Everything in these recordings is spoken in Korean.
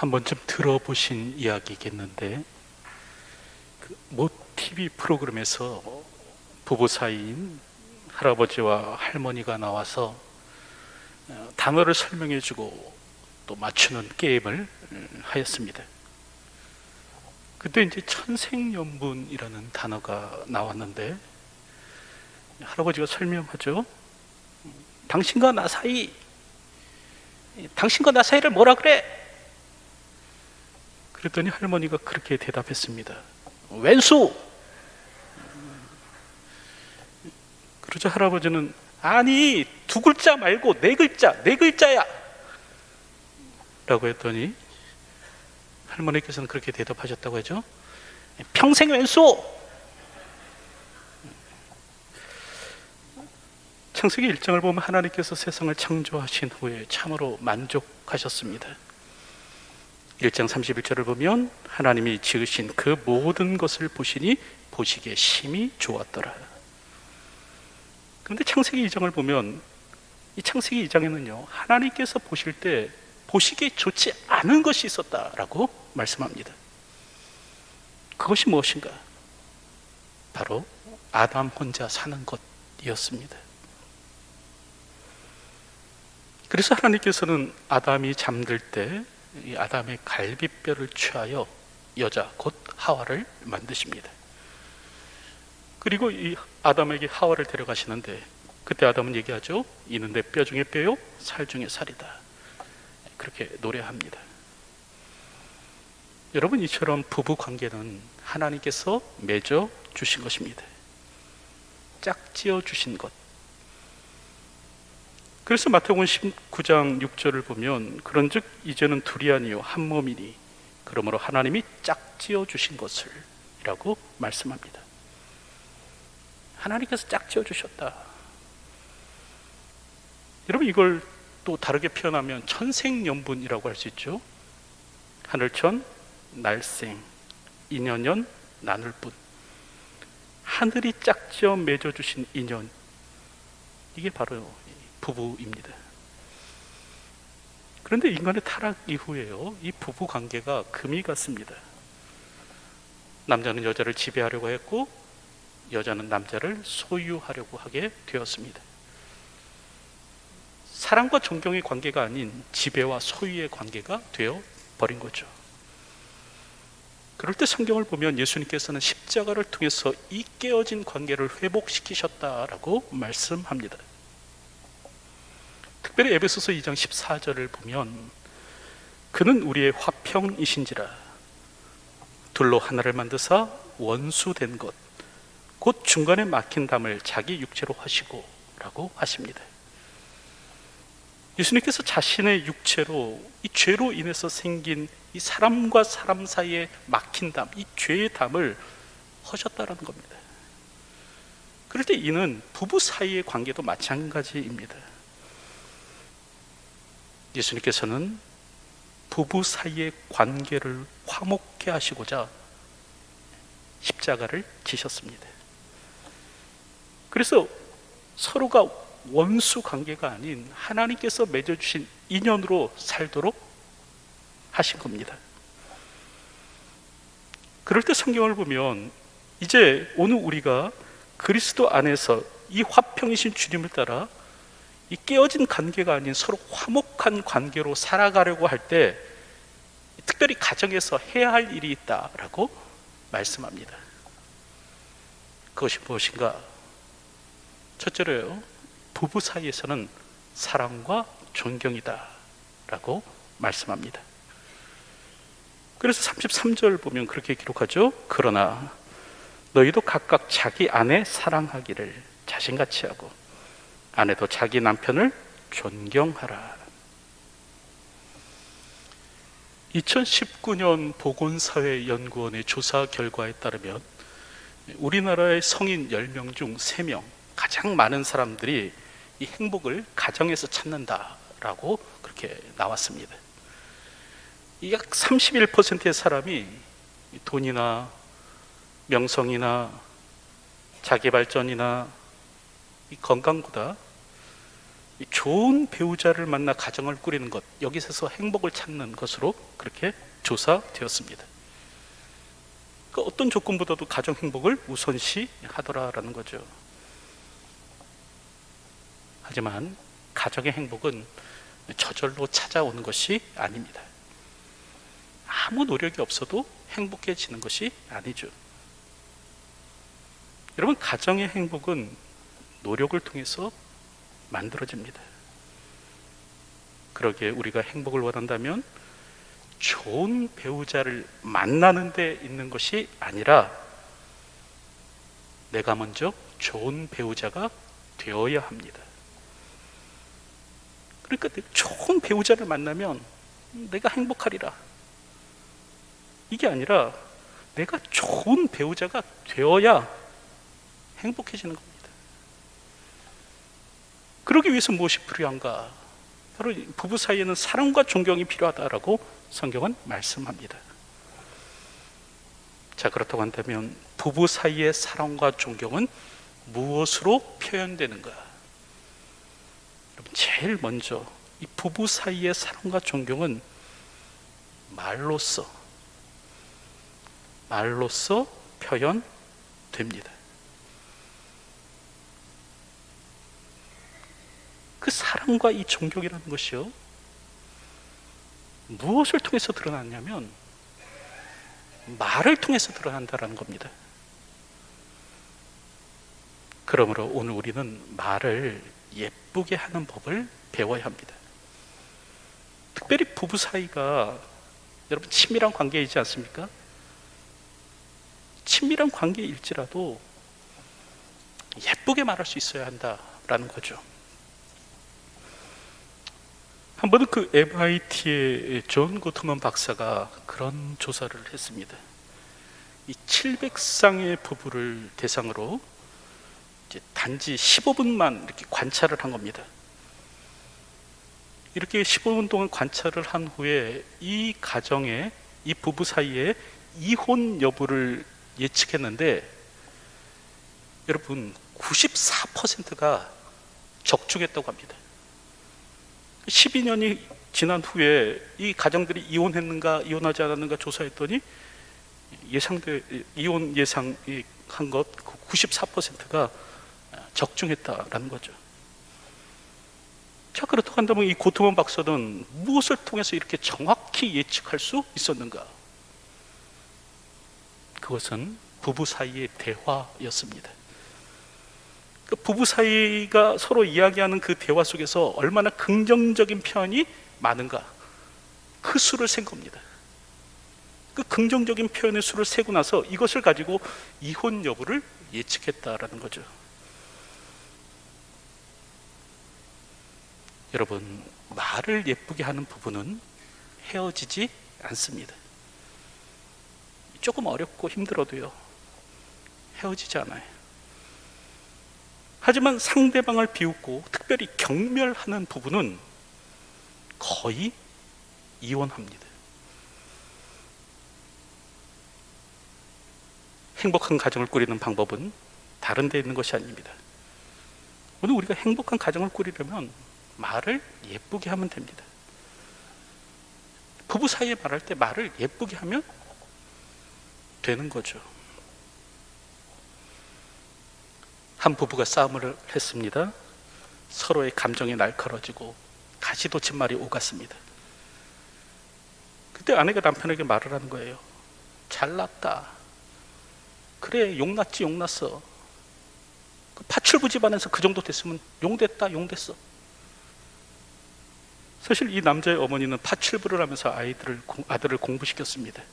한 번쯤 들어보신 이야기겠는데, 모 TV 프로그램에서 부부 사이인 할아버지와 할머니가 나와서 단어를 설명해주고 또 맞추는 게임을 하였습니다. 그때 이제 천생연분이라는 단어가 나왔는데, 할아버지가 설명하죠. 당신과 나 사이를 뭐라 그래? 그랬더니 할머니가 그렇게 대답했습니다. 왼수! 그러자 할아버지는 아니, 두 글자 말고 네 글자야! 라고 했더니 할머니께서는 그렇게 대답하셨다고 하죠. 평생 왼수! 창세기 1장을 보면 하나님께서 세상을 창조하신 후에 참으로 만족하셨습니다. 1장 31절을 보면 하나님이 지으신 그 모든 것을 보시니 보시기에 심히 좋았더라. 그런데 창세기 2장을 보면 이 창세기 2장에는요, 하나님께서 보실 때 보시기에 좋지 않은 것이 있었다라고 말씀합니다. 그것이 무엇인가? 바로 아담 혼자 사는 것이었습니다. 그래서 하나님께서는 아담이 잠들 때 이 아담의 갈비뼈를 취하여 여자 곧 하와를 만드십니다. 그리고 이 아담에게 하와를 데려가시는데, 그때 아담은 얘기하죠. 이는 내 뼈 중에 뼈요 살 중에 살이다. 그렇게 노래합니다. 여러분, 이처럼 부부 관계는 하나님께서 맺어 주신 것입니다. 짝지어 주신 것. 그래서 마태복음 19장 6절을 보면 그런즉 이제는 둘이 아니요 한 몸이니 그러므로 하나님이 짝지어 주신 것을 이라고 말씀합니다. 하나님께서 짝지어 주셨다. 여러분, 이걸 또 다르게 표현하면 천생연분이라고 할 수 있죠. 하늘천 날생 인연연 나눌 뿐. 하늘이 짝지어 맺어주신 인연, 이게 바로 부부입니다. 그런데 인간의 타락 이후에요, 이 부부 관계가 금이 갔습니다. 남자는 여자를 지배하려고 했고 여자는 남자를 소유하려고 하게 되었습니다. 사랑과 존경의 관계가 아닌 지배와 소유의 관계가 되어 버린 거죠. 그럴 때 성경을 보면 예수님께서는 십자가를 통해서 이 깨어진 관계를 회복시키셨다라고 말씀합니다. 특별히 에베소서 2장 14절을 보면 그는 우리의 화평이신지라 둘로 하나를 만드사 원수된 것 곧 중간에 막힌 담을 자기 육체로 하시고 라고 하십니다. 예수님께서 자신의 육체로 이 죄로 인해서 생긴 이 사람과 사람 사이에 막힌 담, 이 죄의 담을 허셨다라는 겁니다. 그럴 때 이는 부부 사이의 관계도 마찬가지입니다. 예수님께서는 부부 사이의 관계를 화목케 하시고자 십자가를 지셨습니다. 그래서 서로가 원수 관계가 아닌 하나님께서 맺어주신 인연으로 살도록 하신 겁니다. 그럴 때 성경을 보면 이제 오늘 우리가 그리스도 안에서 이 화평이신 주님을 따라 이 깨어진 관계가 아닌 서로 화목한 관계로 살아가려고 할 때 특별히 가정에서 해야 할 일이 있다라고 말씀합니다. 그것이 무엇인가? 첫째로요, 부부 사이에서는 사랑과 존경이다 라고 말씀합니다. 그래서 33절 보면 그렇게 기록하죠. 그러나 너희도 각각 자기 아내 사랑하기를 자신같이 하고 아내도 자기 남편을 존경하라. 2019년 보건사회연구원의 조사 결과에 따르면 우리나라의 성인 10명 중 3명, 가장 많은 사람들이 이 행복을 가정에서 찾는다라고 그렇게 나왔습니다. 약 31%의 사람이 돈이나 명성이나 자기 발전이나 이 건강보다 이 좋은 배우자를 만나 가정을 꾸리는 것, 여기서 행복을 찾는 것으로 그렇게 조사되었습니다. 그 어떤 조건보다도 가정 행복을 우선시 하더라라는 거죠. 하지만 가정의 행복은 저절로 찾아오는 것이 아닙니다. 아무 노력이 없어도 행복해지는 것이 아니죠. 여러분, 가정의 행복은 노력을 통해서 만들어집니다. 그러기에 우리가 행복을 원한다면 좋은 배우자를 만나는 데 있는 것이 아니라 내가 먼저 좋은 배우자가 되어야 합니다. 그러니까 좋은 배우자를 만나면 내가 행복하리라, 이게 아니라 내가 좋은 배우자가 되어야 행복해지는 겁니다. 그러기 위해서 무엇이 필요한가? 바로 부부 사이에는 사랑과 존경이 필요하다라고 성경은 말씀합니다. 자, 그렇다고 한다면 부부 사이의 사랑과 존경은 무엇으로 표현되는가? 여러분, 제일 먼저 이 부부 사이의 사랑과 존경은 말로써 표현됩니다. 그 사랑과 이 존경이라는 것이요, 무엇을 통해서 드러났냐면 말을 통해서 드러난다는 겁니다. 그러므로 오늘 우리는 말을 예쁘게 하는 법을 배워야 합니다. 특별히 부부 사이가 여러분 친밀한 관계이지 않습니까? 친밀한 관계일지라도 예쁘게 말할 수 있어야 한다라는 거죠. 한 번은 그 MIT의 존 고트먼 박사가 그런 조사를 했습니다. 이 700쌍의 부부를 대상으로 이제 단지 15분만 이렇게 관찰을 한 겁니다. 이렇게 15분 동안 관찰을 한 후에 이 가정의, 이 부부 사이에 이혼 여부를 예측했는데 여러분 94%가 적중했다고 합니다. 12년이 지난 후에 이 가정들이 이혼했는가 이혼하지 않았는가 조사했더니 이혼 예상한 것 94%가 적중했다라는 거죠. 자, 그렇다고 한다면 이 고트먼 박사는 무엇을 통해서 이렇게 정확히 예측할 수 있었는가? 그것은 부부 사이의 대화였습니다. 그 부부 사이가 서로 이야기하는 그 대화 속에서 얼마나 긍정적인 표현이 많은가, 그 수를 센 겁니다. 그 긍정적인 표현의 수를 세고 나서 이것을 가지고 이혼 여부를 예측했다라는 거죠. 여러분, 말을 예쁘게 하는 부부는 헤어지지 않습니다. 조금 어렵고 힘들어도요, 헤어지지 않아요. 하지만 상대방을 비웃고 특별히 경멸하는 부부는 거의 이혼합니다. 행복한 가정을 꾸리는 방법은 다른 데 있는 것이 아닙니다. 오늘 우리가 행복한 가정을 꾸리려면 말을 예쁘게 하면 됩니다. 부부 사이에 말할 때 말을 예쁘게 하면 되는 거죠. 한 부부가 싸움을 했습니다. 서로의 감정이 날카로워지고 가시돋친 말이 오갔습니다. 그때 아내가 남편에게 말을 하는 거예요. 잘났다. 그래, 용났지, 용났어. 그 파출부 집안에서 그 정도 됐으면 용됐다, 용됐어. 사실 이 남자의 어머니는 파출부를 하면서 아들을 공부시켰습니다.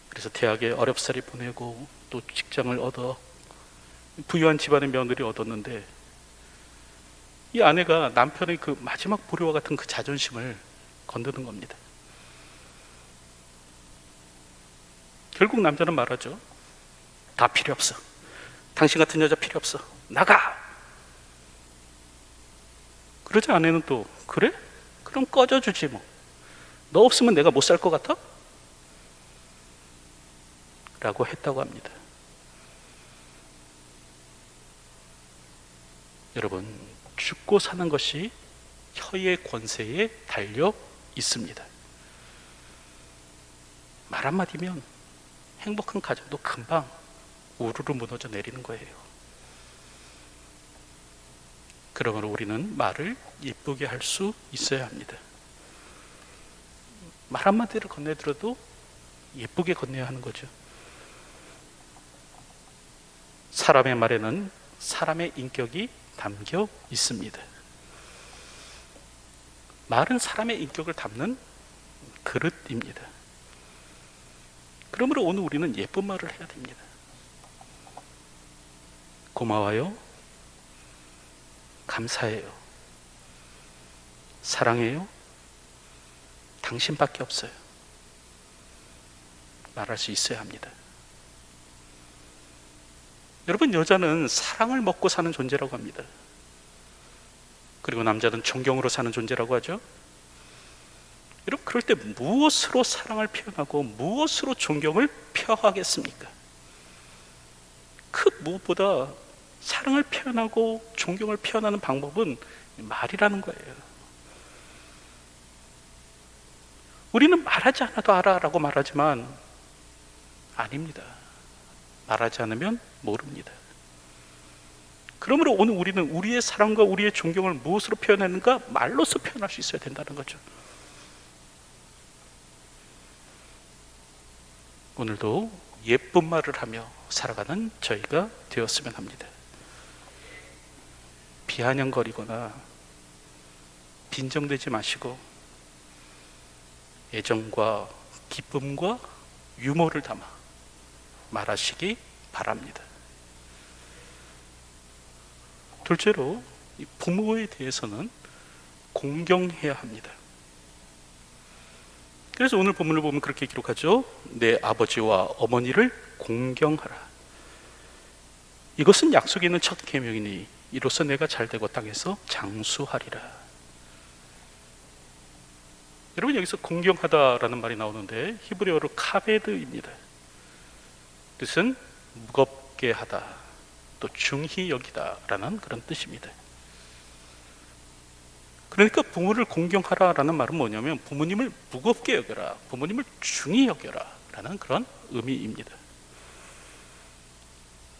그래서 대학에 어렵사리 보내고 또 직장을 얻어 부유한 집안의 며느리 얻었는데 이 아내가 남편의 그 마지막 보루와 같은 그 자존심을 건드는 겁니다. 결국 남자는 말하죠. 다 필요 없어. 당신 같은 여자 필요 없어. 나가! 그러자 아내는 또 그래? 그럼 꺼져주지 뭐. 너 없으면 내가 못 살 것 같아? 라고 했다고 합니다. 여러분, 죽고 사는 것이 혀의 권세에 달려 있습니다. 말 한마디면 행복한 가정도 금방 우르르 무너져 내리는 거예요. 그러므로 우리는 말을 예쁘게 할 수 있어야 합니다. 말 한마디를 건네들어도 예쁘게 건네야 하는 거죠. 사람의 말에는 사람의 인격이 담겨 있습니다. 말은 사람의 인격을 담는 그릇입니다. 그러므로 오늘 우리는 예쁜 말을 해야 됩니다. 고마워요. 감사해요. 사랑해요. 당신밖에 없어요. 말할 수 있어야 합니다. 여러분, 여자는 사랑을 먹고 사는 존재라고 합니다. 그리고 남자는 존경으로 사는 존재라고 하죠. 여러분, 그럴 때 무엇으로 사랑을 표현하고 무엇으로 존경을 표하겠습니까? 그 무엇보다 사랑을 표현하고 존경을 표현하는 방법은 말이라는 거예요. 우리는 말하지 않아도 알아라고 말하지만 아닙니다. 말하지 않으면 모릅니다. 그러므로 오늘 우리는 우리의 사랑과 우리의 존경을 무엇으로 표현하는가? 말로서 표현할 수 있어야 된다는 거죠. 오늘도 예쁜 말을 하며 살아가는 저희가 되었으면 합니다. 비아냥거리거나 빈정대지 마시고 애정과 기쁨과 유머를 담아 말하시기 바랍니다. 둘째로, 부모에 대해서는 공경해야 합니다. 그래서 오늘 본문을 보면 그렇게 기록하죠. 내 아버지와 어머니를 공경하라. 이것은 약속이 있는 첫 계명이니 이로써 내가 잘되고 땅에서 장수하리라. 여러분, 여기서 공경하다라는 말이 나오는데 히브리어로 카베드입니다. 뜻은 무겁게 하다, 또 중히 여기다라는 그런 뜻입니다. 그러니까 부모를 공경하라라는 말은 뭐냐면 부모님을 무겁게 여겨라, 부모님을 중히 여겨라 라는 그런 의미입니다.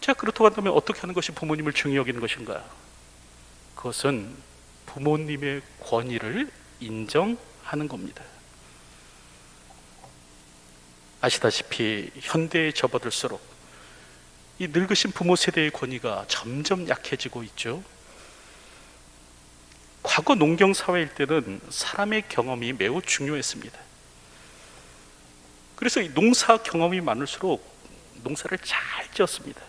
자, 그렇다고 한다면 어떻게 하는 것이 부모님을 중히 여기는 것인가? 그것은 부모님의 권위를 인정하는 겁니다. 아시다시피 현대에 접어들수록 이 늙으신 부모 세대의 권위가 점점 약해지고 있죠. 과거 농경 사회일 때는 사람의 경험이 매우 중요했습니다. 그래서 이 농사 경험이 많을수록 농사를 잘 지었습니다.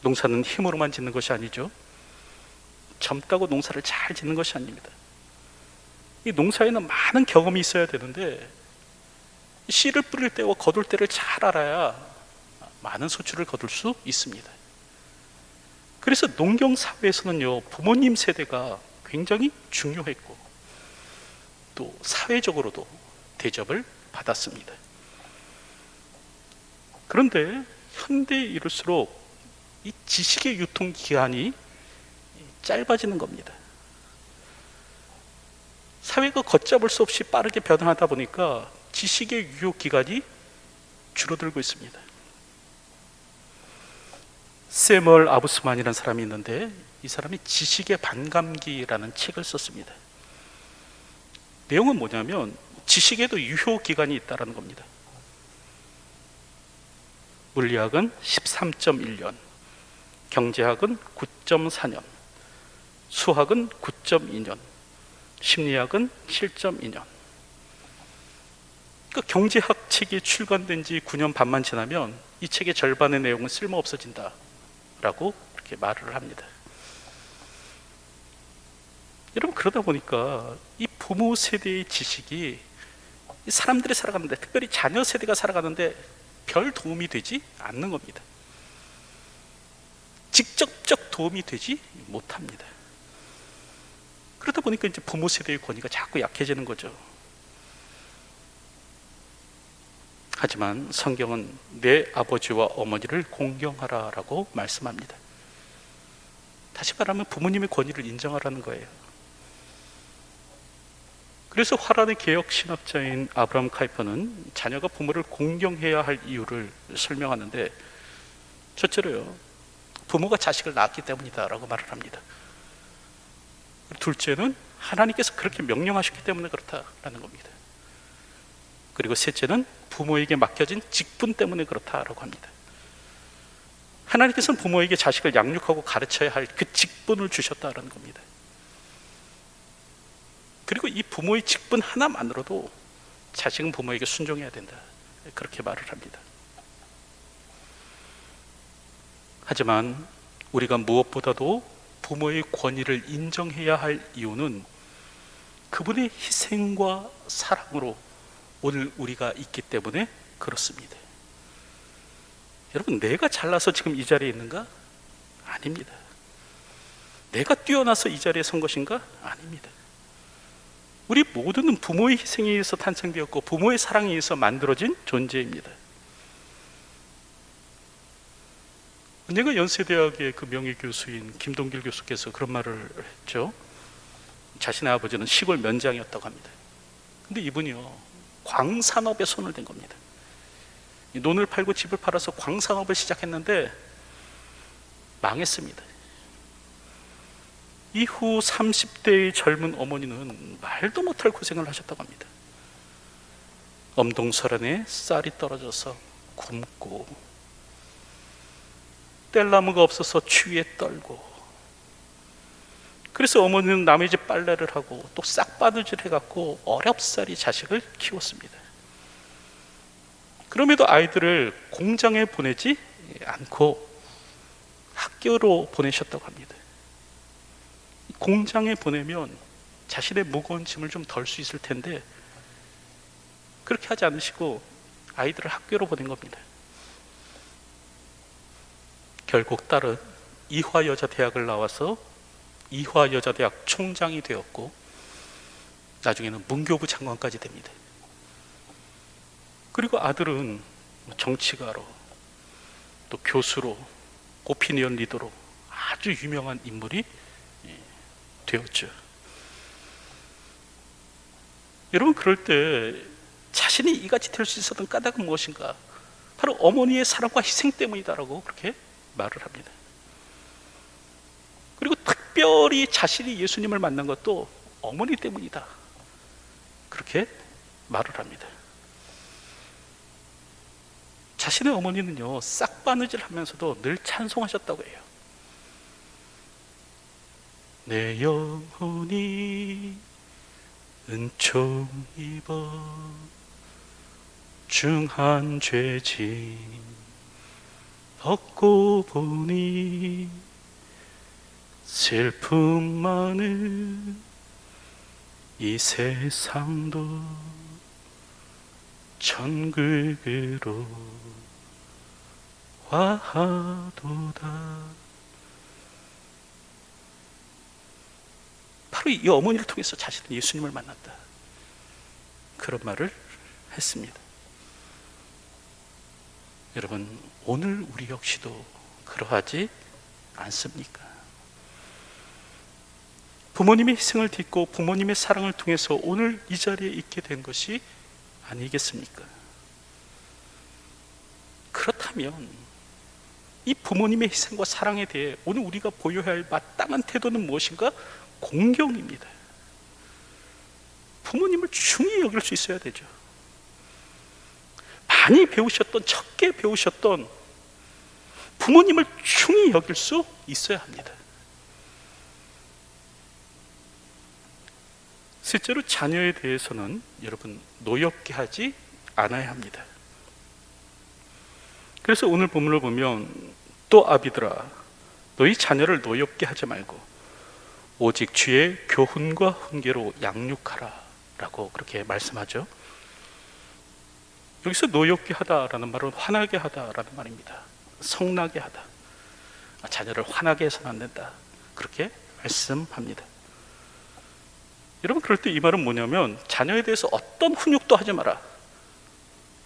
농사는 힘으로만 짓는 것이 아니죠. 젊다고 농사를 잘 짓는 것이 아닙니다. 이 농사에는 많은 경험이 있어야 되는데 씨를 뿌릴 때와 거둘 때를 잘 알아야 많은 소출을 거둘 수 있습니다. 그래서 농경 사회에서는요, 부모님 세대가 굉장히 중요했고 또 사회적으로도 대접을 받았습니다. 그런데 현대에 이를수록 이 지식의 유통 기한이 짧아지는 겁니다. 사회가 걷잡을 수 없이 빠르게 변화하다 보니까 지식의 유효 기간이 줄어들고 있습니다. 세멀 아부스만이라는 사람이 있는데 이 사람이 지식의 반감기라는 책을 썼습니다. 내용은 뭐냐면 지식에도 유효 기간이 있다는 겁니다. 물리학은 13.1년, 경제학은 9.4년, 수학은 9.2년, 심리학은 7.2년. 그러니까 경제학 책이 출간된 지 9년 반만 지나면 이 책의 절반의 내용은 쓸모 없어진다 라고 그렇게 말을 합니다. 여러분, 그러다 보니까 이 부모 세대의 지식이 사람들이 살아가는데, 특별히 자녀 세대가 살아가는데 별 도움이 되지 않는 겁니다. 직접적 도움이 되지 못합니다. 그러다 보니까 이제 부모 세대의 권위가 자꾸 약해지는 거죠. 하지만 성경은 내 아버지와 어머니를 공경하라 라고 말씀합니다. 다시 말하면 부모님의 권위를 인정하라는 거예요. 그래서 화란의 개혁 신학자인 아브라함 카이퍼는 자녀가 부모를 공경해야 할 이유를 설명하는데, 첫째로요, 부모가 자식을 낳았기 때문이다라고 말을 합니다. 둘째는 하나님께서 그렇게 명령하셨기 때문에 그렇다라는 겁니다. 그리고 셋째는 부모에게 맡겨진 직분 때문에 그렇다라고 합니다. 하나님께서는 부모에게 자식을 양육하고 가르쳐야 할 그 직분을 주셨다라는 겁니다. 그리고 이 부모의 직분 하나만으로도 자식은 부모에게 순종해야 된다, 그렇게 말을 합니다. 하지만 우리가 무엇보다도 부모의 권위를 인정해야 할 이유는 그분의 희생과 사랑으로 오늘 우리가 있기 때문에 그렇습니다. 여러분, 내가 잘나서 지금 이 자리에 있는가? 아닙니다. 내가 뛰어나서 이 자리에 선 것인가? 아닙니다. 우리 모두는 부모의 희생에 의해서 탄생되었고 부모의 사랑에 의해서 만들어진 존재입니다. 언젠가 연세대학의 그 명예교수인 김동길 교수께서 그런 말을 했죠. 자신의 아버지는 시골 면장이었다고 합니다. 근데 이분이요, 광산업에 손을 댄 겁니다. 논을 팔고 집을 팔아서 광산업을 시작했는데 망했습니다. 이후 30대의 젊은 어머니는 말도 못할 고생을 하셨다고 합니다. 엄동설안에 쌀이 떨어져서 굶고, 뗄나무가 없어서 추위에 떨고, 그래서 어머니는 남의 집 빨래를 하고 또 싹바느질 해갖고 어렵사리 자식을 키웠습니다. 그럼에도 아이들을 공장에 보내지 않고 학교로 보내셨다고 합니다. 공장에 보내면 자신의 무거운 짐을 좀 덜 수 있을 텐데 그렇게 하지 않으시고 아이들을 학교로 보낸 겁니다. 결국 딸은 이화여자대학을 나와서 이화여자대학 총장이 되었고 나중에는 문교부 장관까지 됩니다. 그리고 아들은 정치가로 또 교수로 오피니언 리더로 아주 유명한 인물이 되었죠. 여러분, 그럴 때 자신이 이같이 될 수 있었던 까닭은 무엇인가? 바로 어머니의 사랑과 희생 때문이다라고 그렇게 말을 합니다. 그리고 특별히 자신이 예수님을 만난 것도 어머니 때문이다, 그렇게 말을 합니다. 자신의 어머니는요, 싹바느질 하면서도 늘 찬송하셨다고 해요. 내 영혼이 은총 입어 중한 죄짐 벗고 보니 슬픔 많은 이 세상도 천국으로 와하도다. 바로 이 어머니를 통해서 자신은 예수님을 만났다, 그런 말을 했습니다. 여러분, 오늘 우리 역시도 그러하지 않습니까? 부모님의 희생을 딛고 부모님의 사랑을 통해서 오늘 이 자리에 있게 된 것이 아니겠습니까? 그렇다면 이 부모님의 희생과 사랑에 대해 오늘 우리가 보여야 할 마땅한 태도는 무엇인가? 공경입니다. 부모님을 중히 여길 수 있어야 되죠. 많이 배우셨던, 적게 배우셨던 부모님을 중히 여길 수 있어야 합니다. 실제로 자녀에 대해서는 여러분 노엽게 하지 않아야 합니다. 그래서 오늘 본문을 보면 또 아비들아 너희 자녀를 노엽게 하지 말고 오직 주의 교훈과 훈계로 양육하라 라고 그렇게 말씀하죠. 여기서 노엽게 하다라는 말은 화나게 하다라는 말입니다. 성나게 하다, 자녀를 화나게 해서는 안 된다, 그렇게 말씀합니다. 여러분, 그럴 때 이 말은 뭐냐면 자녀에 대해서 어떤 훈육도 하지 마라,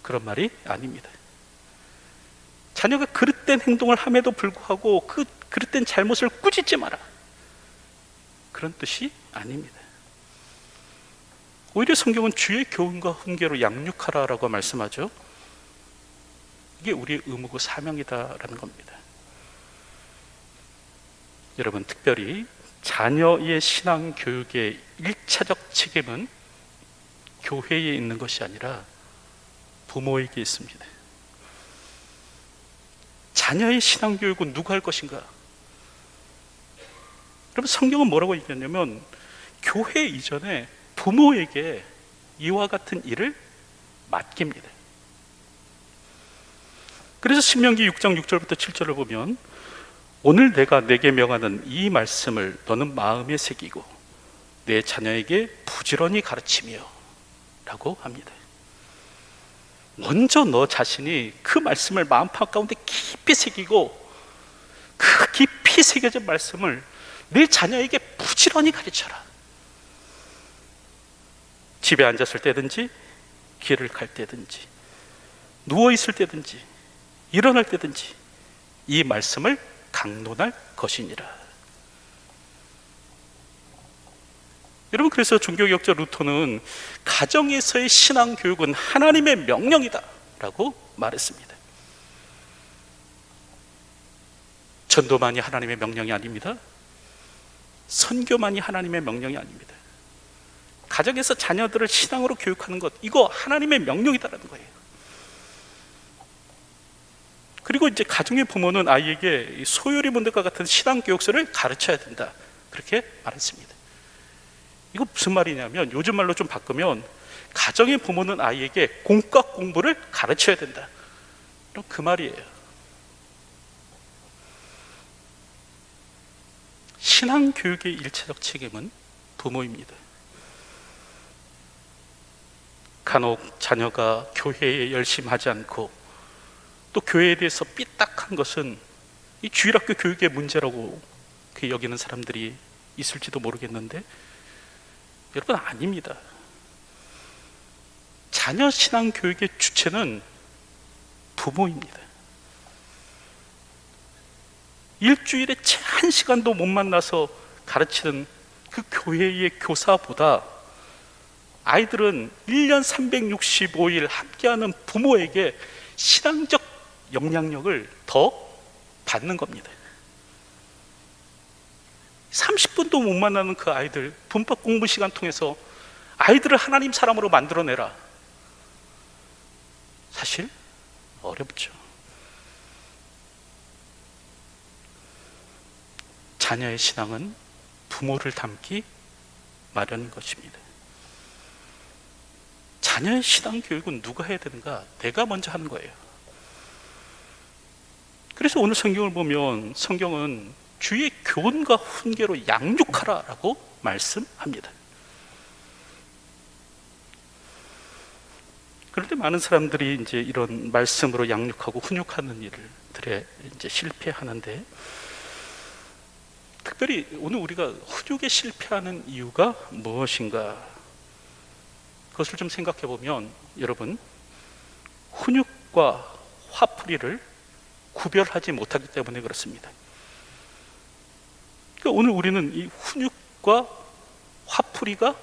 그런 말이 아닙니다. 자녀가 그릇된 행동을 함에도 불구하고 그 그럴 땐 잘못을 꾸짖지 마라, 그런 뜻이 아닙니다. 오히려 성경은 주의 교훈과 훈계로 양육하라라고 말씀하죠. 이게 우리의 의무고 사명이다라는 겁니다. 여러분, 특별히 자녀의 신앙 교육의 1차적 책임은 교회에 있는 것이 아니라 부모에게 있습니다. 자녀의 신앙 교육은 누가 할 것인가? 여러분, 성경은 뭐라고 얘기했냐면 교회 이전에 부모에게 이와 같은 일을 맡깁니다. 그래서 신명기 6장 6절부터 7절을 보면 오늘 내가 내게 명하는 이 말씀을 너는 마음에 새기고 내 자녀에게 부지런히 가르치며 라고 합니다. 먼저 너 자신이 그 말씀을 마음판 가운데 깊이 새기고 그 깊이 새겨진 말씀을 내 자녀에게 부지런히 가르쳐라. 집에 앉았을 때든지 길을 갈 때든지 누워있을 때든지 일어날 때든지 이 말씀을 강론할 것이니라. 여러분, 그래서 종교개혁자 루터는 가정에서의 신앙교육은 하나님의 명령이다 라고 말했습니다. 전도만이 하나님의 명령이 아닙니다. 선교만이 하나님의 명령이 아닙니다. 가정에서 자녀들을 신앙으로 교육하는 것, 이거 하나님의 명령이다라는 거예요. 그리고 이제 가정의 부모는 아이에게 소요리 문들과 같은 신앙 교육서를 가르쳐야 된다, 그렇게 말했습니다. 이거 무슨 말이냐면 요즘 말로 좀 바꾸면 가정의 부모는 아이에게 공과 공부를 가르쳐야 된다, 이런 그 말이에요. 신앙 교육의 1차적 책임은 부모입니다. 간혹 자녀가 교회에 열심히 하지 않고 또 교회에 대해서 삐딱한 것은 이 주일학교 교육의 문제라고 여기는 사람들이 있을지도 모르겠는데, 여러분, 아닙니다. 자녀 신앙 교육의 주체는 부모입니다. 일주일에 채 한 시간도 못 만나서 가르치는 그 교회의 교사보다 아이들은 1년 365일 함께하는 부모에게 신앙적 영향력을 더 받는 겁니다. 30분도 못 만나는 그 아이들 분법 공부 시간 통해서 아이들을 하나님 사람으로 만들어내라. 사실 어렵죠. 자녀의 신앙은 부모를 닮기 마련인 것입니다. 자녀의 신앙 교육은 누가 해야 되는가? 내가 먼저 하는 거예요. 그래서 오늘 성경을 보면 성경은 주의 교훈과 훈계로 양육하라라고 말씀합니다. 그런데 많은 사람들이 이제 이런 말씀으로 양육하고 훈육하는 일들에 이제 실패하는데, 특별히 오늘 우리가 훈육에 실패하는 이유가 무엇인가? 그것을 좀 생각해 보면, 여러분, 훈육과 화풀이를 구별하지 못하기 때문에 그렇습니다. 그러니까 오늘 우리는 이 훈육과 화풀이가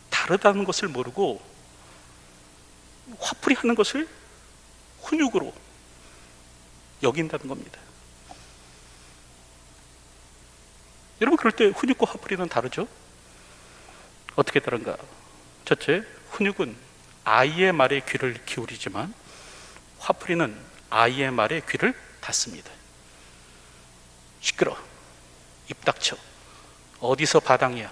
다르다는 것을 모르고 화풀이 하는 것을 훈육으로 여긴다는 겁니다. 여러분, 그럴 때 훈육과 화풀이는 다르죠? 어떻게 다른가? 첫째, 훈육은 아이의 말에 귀를 기울이지만 화풀이는 아이의 말에 귀를 닫습니다. 시끄러, 입 닥쳐, 어디서 바당이야.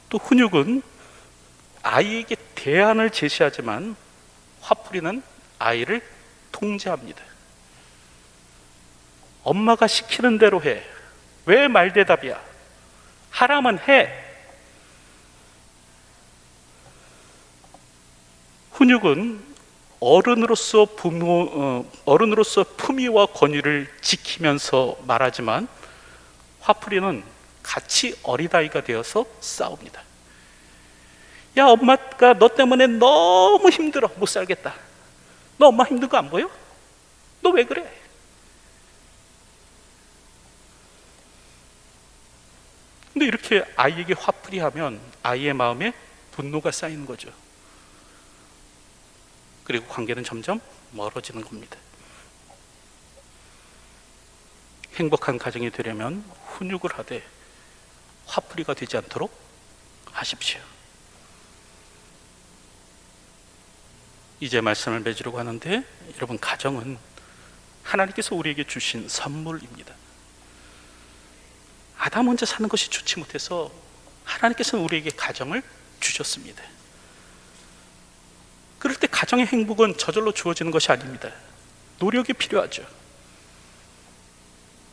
또 훈육은 아이에게 대안을 제시하지만 화풀이는 아이를 통제합니다. 엄마가 시키는 대로 해. 왜 말대답이야? 하라면 해. 훈육은 어른으로서 어른으로서 품위와 권위를 지키면서 말하지만 화풀이는 같이 어린아이가 되어서 싸웁니다. 야, 엄마가 너 때문에 너무 힘들어, 못 살겠다. 너 엄마 힘든 거 안 보여? 너 왜 그래? 근데 이렇게 아이에게 화풀이하면 아이의 마음에 분노가 쌓이는 거죠. 그리고 관계는 점점 멀어지는 겁니다. 행복한 가정이 되려면 훈육을 하되 화풀이가 되지 않도록 하십시오. 이제 말씀을 맺으려고 하는데, 여러분, 가정은 하나님께서 우리에게 주신 선물입니다. 아담 혼자 사는 것이 좋지 못해서 하나님께서는 우리에게 가정을 주셨습니다. 그럴 때 가정의 행복은 저절로 주어지는 것이 아닙니다. 노력이 필요하죠.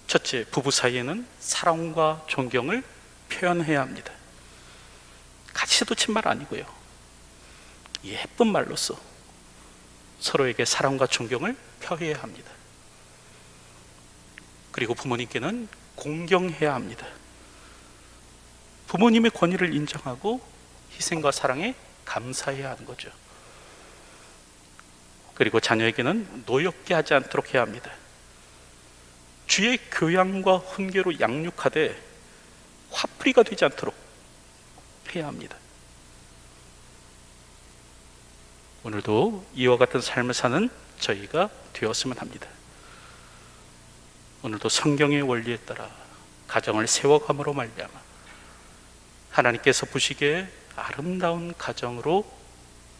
첫째, 부부 사이에는 사랑과 존경을 표현해야 합니다. 가시도 친말 아니고요, 예쁜 말로써 서로에게 사랑과 존경을 표해야 합니다. 그리고 부모님께는 공경해야 합니다. 부모님의 권위를 인정하고 희생과 사랑에 감사해야 하는 거죠. 그리고 자녀에게는 노엽게 하지 않도록 해야 합니다. 주의 교양과 훈계로 양육하되 화풀이가 되지 않도록 해야 합니다. 오늘도 이와 같은 삶을 사는 저희가 되었으면 합니다. 오늘도 성경의 원리에 따라 가정을 세워감으로 말미암아 하나님께서 보시기에 아름다운 가정으로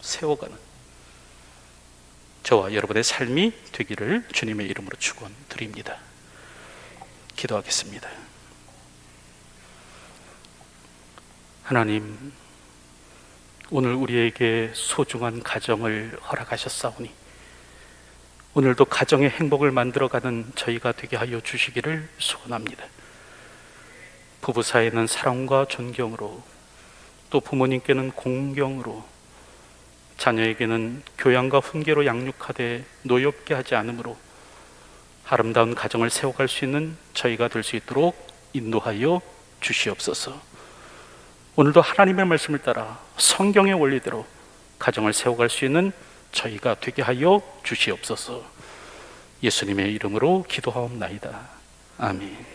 세워가는 저와 여러분의 삶이 되기를 주님의 이름으로 축원드립니다. 기도하겠습니다. 하나님, 오늘 우리에게 소중한 가정을 허락하셨사오니 오늘도 가정의 행복을 만들어가는 저희가 되게 하여 주시기를 소원합니다. 부부 사이에는 사랑과 존경으로, 또 부모님께는 공경으로, 자녀에게는 교양과 훈계로 양육하되 노엽게 하지 않으므로 아름다운 가정을 세워갈 수 있는 저희가 될 수 있도록 인도하여 주시옵소서. 오늘도 하나님의 말씀을 따라 성경의 원리대로 가정을 세워갈 수 있는 저희가 되게 하여 주시옵소서. 예수님의 이름으로 기도하옵나이다. 아멘.